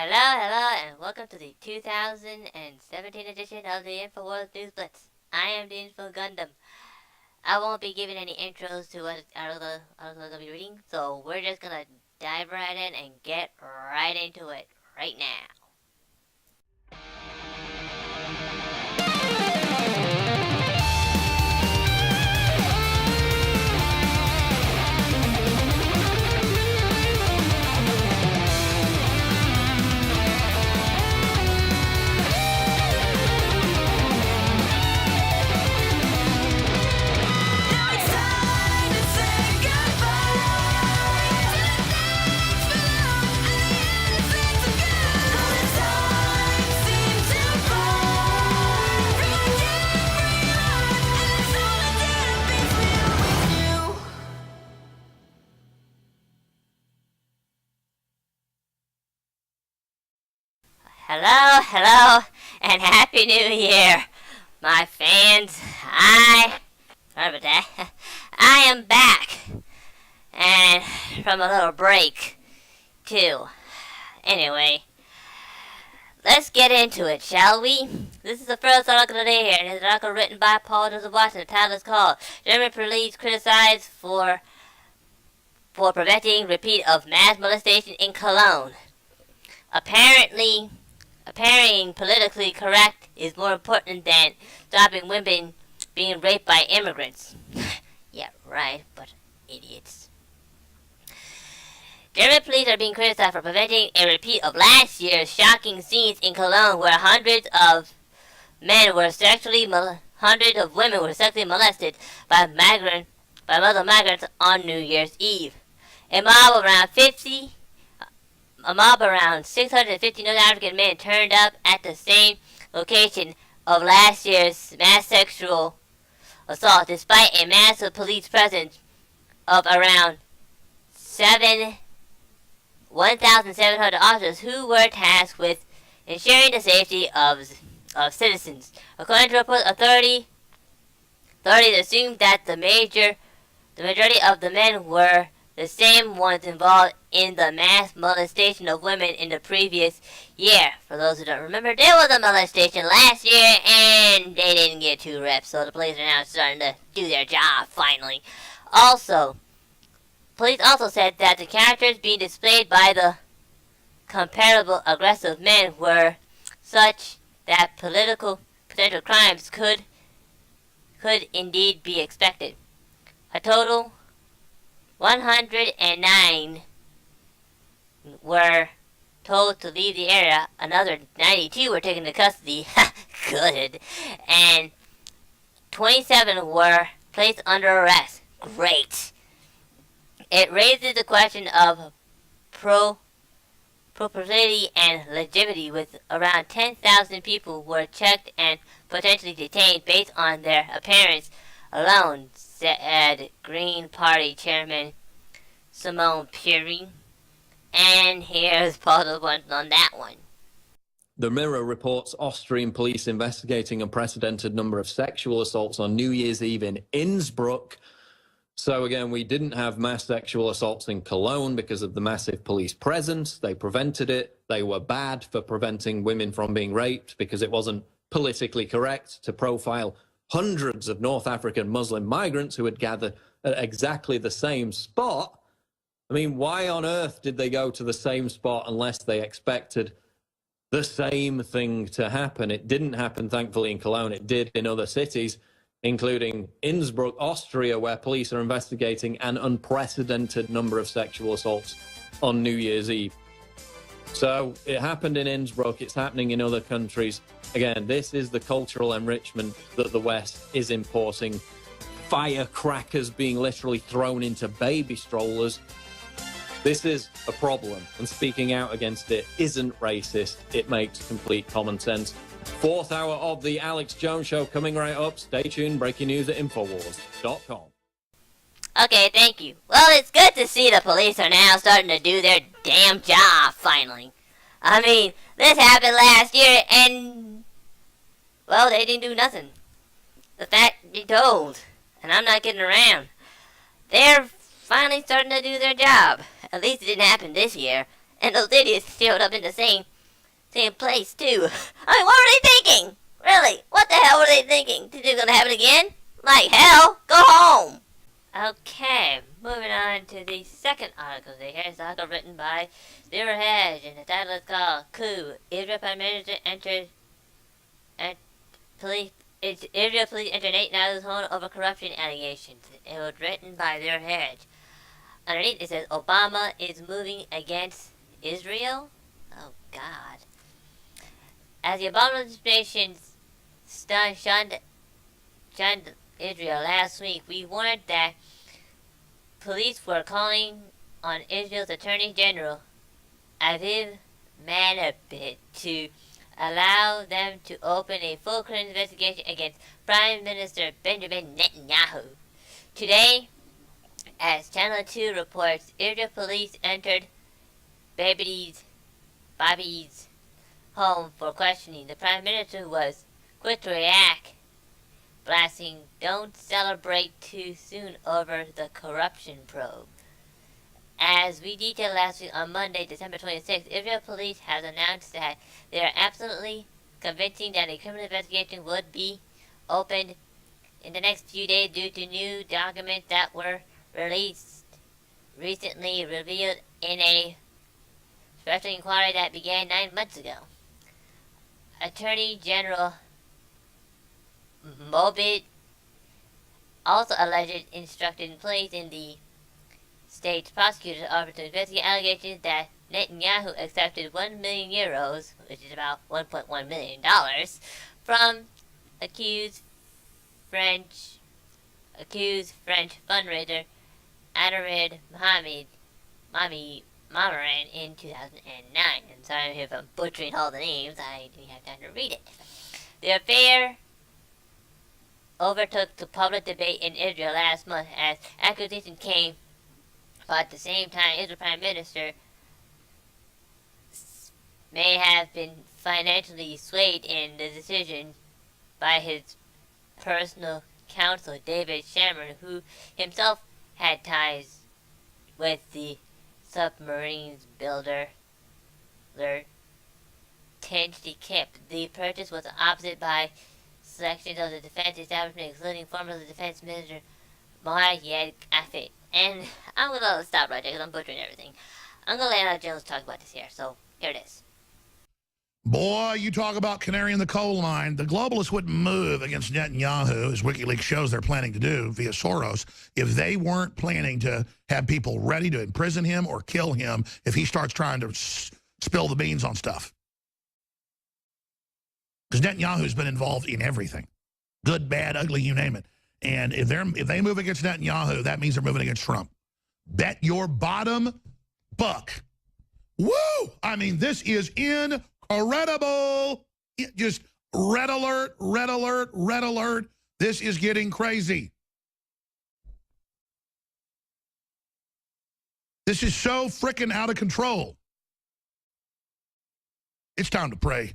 Hello, and welcome to the 2017 edition of the Infowars News Blitz. I am the Info Gundam. I won't be giving any intros to what articles I'll be reading, so we're just gonna dive right in and get right into it right now. Hello, and Happy New Year, my fans. Sorry about that. I am back, and from a little break, too. Anyway, let's get into it, shall we? This is the first article of the day here, and it's an article written by Paul Joseph Watson. The title is called German Police Criticized for Preventing Repeat of Mass Molestation in Cologne. Apparently politically correct is more important than stopping women being raped by immigrants. Yeah, right, but idiots. German police are being criticized for preventing a repeat of last year's shocking scenes in Cologne, where hundreds of women were sexually molested by Muslim migrants on New Year's Eve. A mob around 650 North African men turned up at the same location of last year's mass sexual assault, despite a massive police presence of around 1,700 officers who were tasked with ensuring the safety of citizens. According to reports, authorities assumed that the majority of the men were the same ones involved in the mass molestation of women in the previous year. For those who don't remember, there was a molestation last year and they didn't get 2 reps, so the police are now starting to do their job finally. Police also said that the characters being displayed by the comparable aggressive men were such that potential crimes could indeed be expected. A total 109 were told to leave the area. Another 92 were taken into custody. Good. And 27 were placed under arrest. Great. It raises the question of propriety and legitimacy, with around 10,000 people were checked and potentially detained based on their appearance alone, said Green Party Chairman Simone Puri. And here's part of one on that one. The Mirror reports Austrian police investigating unprecedented number of sexual assaults on New Year's Eve in Innsbruck. So again, we didn't have mass sexual assaults in Cologne because of the massive police presence. They prevented it. They were bad for preventing women from being raped because it wasn't politically correct to profile hundreds of North African Muslim migrants who had gathered at exactly the same spot. I mean, why on earth did they go to the same spot unless they expected the same thing to happen? It didn't happen, thankfully, in Cologne. It did in other cities, including Innsbruck, Austria, where police are investigating an unprecedented number of sexual assaults on New Year's Eve. So it happened in Innsbruck. It's happening in other countries. Again, this is the cultural enrichment that the West is importing. Firecrackers being literally thrown into baby strollers. This is a problem, and speaking out against it isn't racist. It makes complete common sense. 4th hour of the Alex Jones Show coming right up. Stay tuned. Breaking news at Infowars.com. Okay, thank you. Well, it's good to see the police are now starting to do their damn job, finally. I mean, this happened last year, and, well, they didn't do nothing. The fact be told, and I'm not kidding around. They're finally starting to do their job. At least it didn't happen this year. And those idiots showed up in the same place too. I mean, what were they thinking? Really? What the hell were they thinking? Think they're gonna happen again? Like hell? Go home! Okay, moving on to the second article. Here's the article written by Zero Hedge, and the title is called Coup. Israel Prime Minister entered Israel police entered Netanyahu's home over corruption allegations. It was written by Zero Hedge. Underneath it says Obama is moving against Israel. Oh God. As the Obama administration shunned Israel last week, we warned that police were calling on Israel's Attorney General, Aviv Manabit, to allow them to open a full criminal investigation against Prime Minister Benjamin Netanyahu. Today, as Channel 2 reports, Israel police entered Bobby's home for questioning. The Prime Minister was quick to react, blasting, "Don't celebrate too soon" over the corruption probe. As we detailed last week on Monday, December 26th, Israel police has announced that they are absolutely convincing that a criminal investigation would be opened in the next few days due to new documents that were recently revealed in a special inquiry that began 9 months ago. Attorney General Mobit also alleged instructed employees in the state's prosecutor's office to investigate allegations that Netanyahu accepted 1 million euros, which is about $1.1 million, from accused French fundraiser Adarid Mamaran in 2009. And sorry if I'm butchering all the names, I didn't have time to read it. The affair overtook the public debate in Israel last month as accusations came, but at the same time, Israel Prime Minister may have been financially swayed in the decision by his personal counsel, David Shammer, who himself had ties with the submarines builder Tenchi Kip. The purchase was opposite by sections of the defense establishment, including former defense minister Mohamed Afet. And I'm gonna stop right there because I'm butchering everything. I'm gonna let Al Jones talk about this here. So here it is. Boy, you talk about canary in the coal mine. The globalists wouldn't move against Netanyahu, as WikiLeaks shows they're planning to do via Soros, if they weren't planning to have people ready to imprison him or kill him if he starts trying to spill the beans on stuff. Because Netanyahu's been involved in everything. Good, bad, ugly, you name it. And if they move against Netanyahu, that means they're moving against Trump. Bet your bottom buck. Woo! I mean, this is incredible. Just red alert, red alert, red alert. This is getting crazy. This is so freaking out of control. It's time to pray.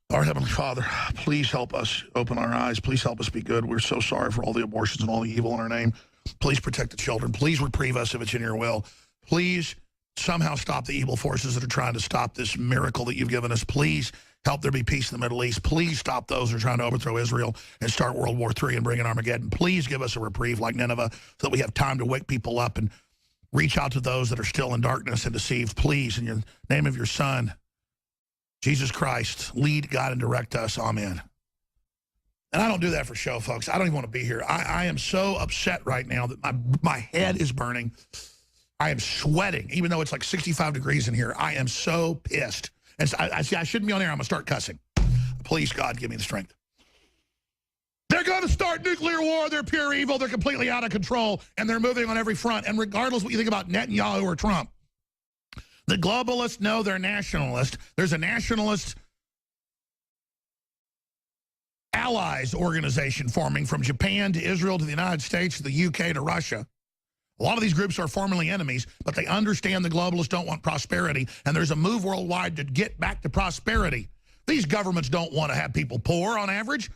Our Heavenly Father, please help us open our eyes. Please help us be good. We're so sorry for all the abortions and all the evil in our name. Please protect the children. Please reprieve us if it's in your will. Please somehow stop the evil forces that are trying to stop this miracle that you've given us. Please help there be peace in the Middle East. Please stop those who are trying to overthrow Israel and start World War III and bring in Armageddon. Please give us a reprieve like Nineveh so that we have time to wake people up and reach out to those that are still in darkness and deceived. Please, in the name of your Son, Jesus Christ, lead, guide, and direct us. Amen. And I don't do that for show, folks. I don't even want to be here. I am so upset right now that my head is burning. I am sweating, even though it's like 65 degrees in here. I am so pissed. And so I shouldn't be on air. I'm going to start cussing. Please, God, give me the strength. They're going to start nuclear war. They're pure evil. They're completely out of control. And they're moving on every front. And regardless what you think about Netanyahu or Trump, the globalists know they're nationalist. There's a nationalist allies organization forming from Japan to Israel to the United States to the UK to Russia. A lot of these groups are formerly enemies, but they understand the globalists don't want prosperity, and there's a move worldwide to get back to prosperity. These governments don't want to have people poor on average,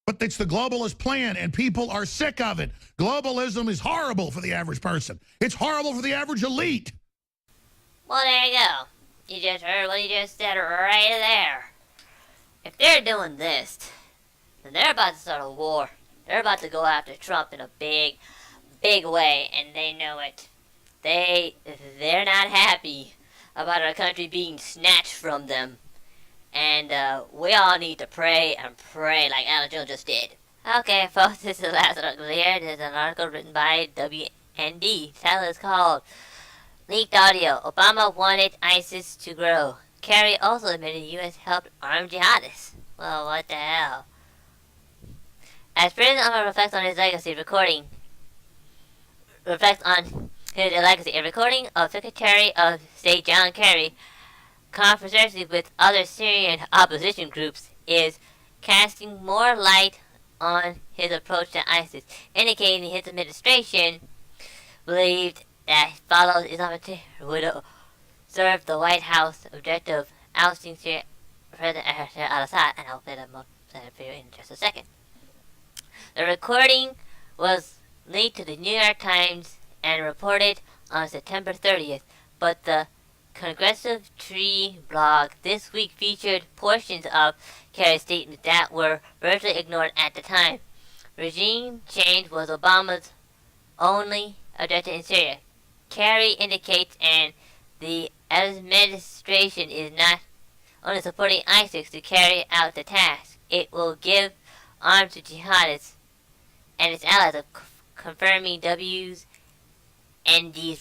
but it's the globalist plan, and people are sick of it. Globalism is horrible for the average person. It's horrible for the average elite. Well, there you go. You just heard what he just said right there. If they're doing this, then they're about to start a war. They're about to go after Trump in a big, big way, and they know it. They're not happy about our country being snatched from them. And we all need to pray and pray like Alan Jones just did. Okay, folks, this is the last article here. This is an article written by WND. The title is called Leaked Audio. Obama wanted ISIS to grow. Kerry also admitted the U.S. helped arm jihadists. Well, what the hell? As President Obama reflects on his legacy, a recording of Secretary of State John Kerry conversations with other Syrian opposition groups is casting more light on his approach to ISIS, indicating his administration believed that follows Islamic Terror would serve the White House objective of ousting Syrian President al-Assad, and I'll play that for you in just a second. The recording was leaked to the New York Times and reported on September 30th, but the Progressive Tree blog this week featured portions of Kerry's statements that were virtually ignored at the time. Regime change was Obama's only objective in Syria. Kerry indicates, and the administration is not only supporting ISIS to carry out the task. It will give arms to jihadists and its allies, of confirming WND's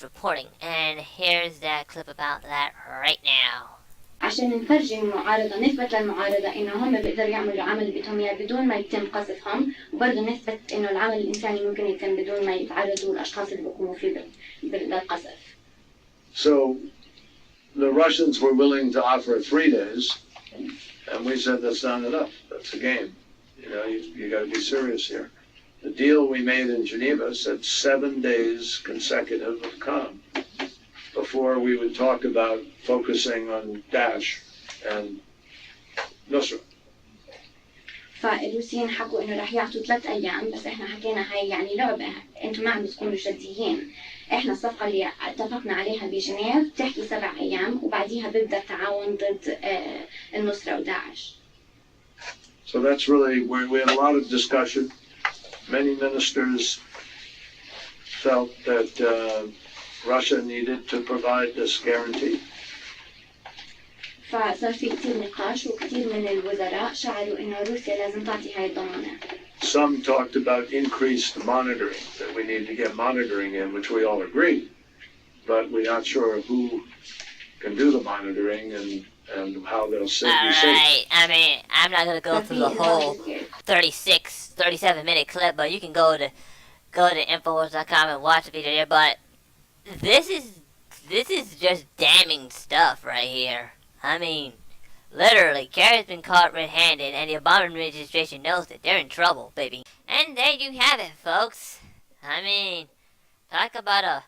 reporting. And here's that clip about that right now. عشان نفرجي المعارضة نثبت للمعارضة إنه هم بيقدروا يعملوا عمل اللي بدهم إياه بدون ما يتم قصفهم، وبرضه نثبت إنه العمل الإنساني ممكن يتم بدون ما يتعرضوا الأشخاص اللي بيقوموا فيه بالقصف. So the Russians were willing to offer 3 days, and we said that's not enough. That's a game. You know, you got to be serious here. The deal we made in Geneva said 7 days consecutive of calm before we would talk about focusing on Daesh and Nusra. فالروسيين حكوا إنه رح يعطوا 3 أيام، بس إحنا حكينا هاي يعني لعبة، أنتم ما عم بتكونوا جديين. إحنا الصفقة اللي اتفقنا عليها بجنيف تحكي 7 أيام وبعديها بيبدأ التعاون ضد النصرة وداعش. So that's really where we had a lot of discussion. Many ministers felt that Russia needed to provide this guarantee. فصار في كتير نقاش وكتير من الوزراء شعروا إنه روسيا لازم تعطي هاي الضمانات. Some talked about increased monitoring, that we need to get monitoring in, which we all agree, but we're not sure who can do the monitoring and how they'll be safe. Alright, I mean, I'm not gonna go through the whole 37-minute clip, but you can go to Infowars.com and watch the video there, but this is just damning stuff right here. I mean, literally, Kerry's been caught red-handed, and the Obama administration knows that they're in trouble, baby. And there you have it, folks. I mean, talk about a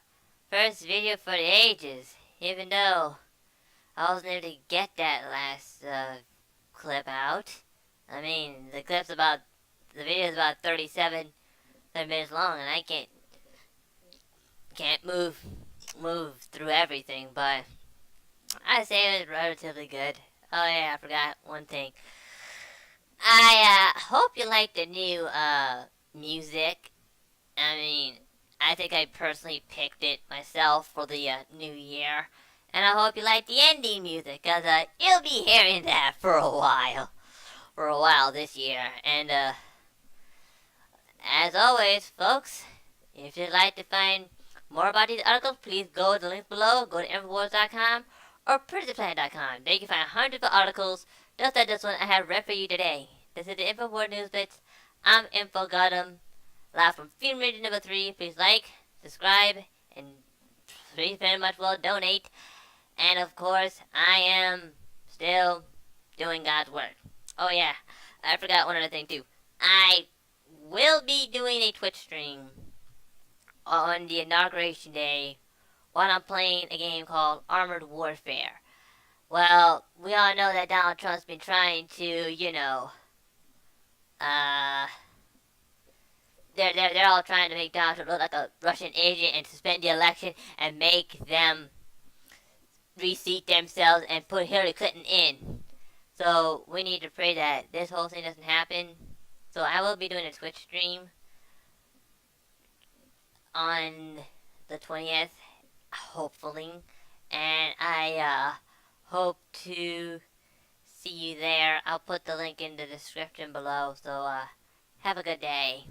first video for the ages, even though I wasn't able to get that last clip out. I mean, the video is about 37 minutes long, and I can't move through everything, but I say it was relatively good. Oh yeah, I forgot one thing. I hope you like the new music. I mean, I think I personally picked it myself for the new year. And I hope you like the ending music, cause you'll be hearing that for a while this year. And as always, folks, if you'd like to find more about these articles, please go to the link below. Go to Infowars.com or PrettyPlanet.com. There you can find hundreds of articles just like this one I have read for you today. This is the Infowars News Blitz. I'm Info Gotham. Live from Film Region number 3. Please like, subscribe, and please very much well donate. And of course, I am still doing God's work. Oh yeah, I forgot one other thing too. I will be doing a Twitch stream on the inauguration day while I'm playing a game called Armored Warfare. Well, we all know that Donald Trump's been trying to, you know, they're all trying to make Donald Trump look like a Russian agent and suspend the election and make them reseat themselves and put Hillary Clinton in. So we need to pray that this whole thing doesn't happen. So I will be doing a Twitch stream on the 20th, hopefully. And I hope to see you there. I'll put the link in the description below. So have a good day.